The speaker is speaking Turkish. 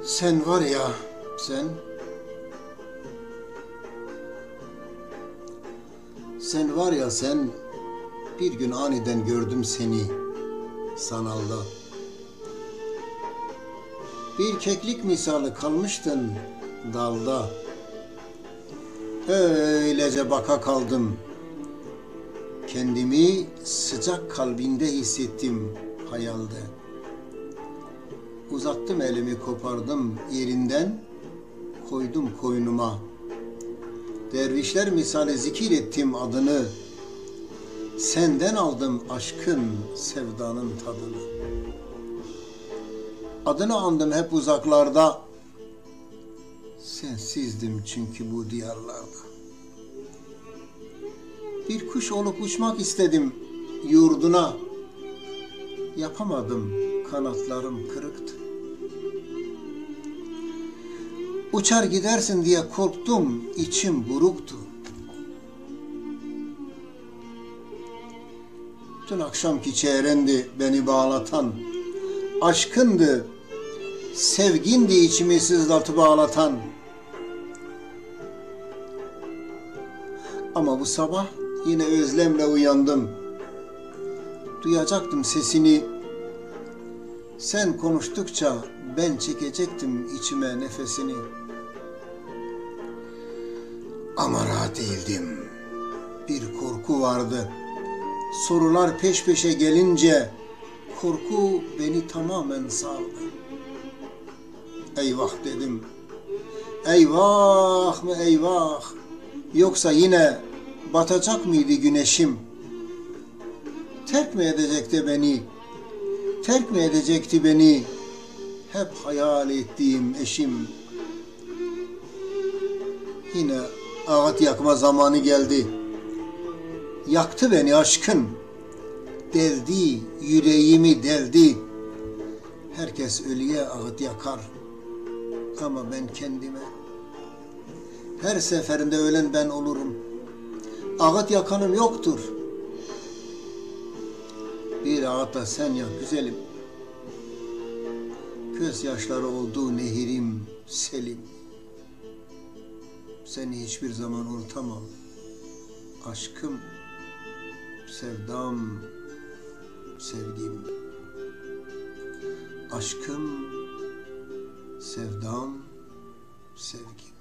Sen var ya, sen var ya sen, bir gün aniden gördüm seni sanalda. Bir keklik misali kalmıştın dalda. Öylece baka kaldım. Kendimi sıcak kalbinde hissettim hayalde. Uzattım elimi, kopardım yerinden, koydum koynuma. Dervişler misali zikir ettim adını. Senden aldım aşkın, sevdanın tadını. Adını andım hep uzaklarda. Sensizdim çünkü bu diyarlarda. Bir kuş olup uçmak istedim yurduna. Yapamadım, kanatlarım kırıktı. Uçar gidersin diye korktum, içim buruktu. Dün akşamki çeyrendi beni bağlatan, aşkındı, sevgindi içimi sızlatıp ağlatan. Ama bu sabah yine özlemle uyandım. Duyacaktım sesini. Sen konuştukça ben çekecektim içime nefesini. Ama rahat değildim. Bir korku vardı. Sorular peş peşe gelince korku beni tamamen sardı. Eyvah dedim. Eyvah mı eyvah. Yoksa yine batacak mıydı güneşim? Terk mi edecekti beni? Terk mi edecekti beni? Hep hayal ettiğim eşim. Yine ağıt yakma zamanı geldi. Yaktı beni aşkın. Deldi, yüreğimi deldi. Herkes ölüye ağıt yakar. Ama ben kendime. Her seferinde ölen ben olurum. Ağıt yakanım yoktur. Bir ağıt da sen yak güzelim. Gözyaşları oldu nehirim selim. Seni hiçbir zaman unutamam. Aşkım, sevdam, sevgim. Aşkım, sevdam, sevgim.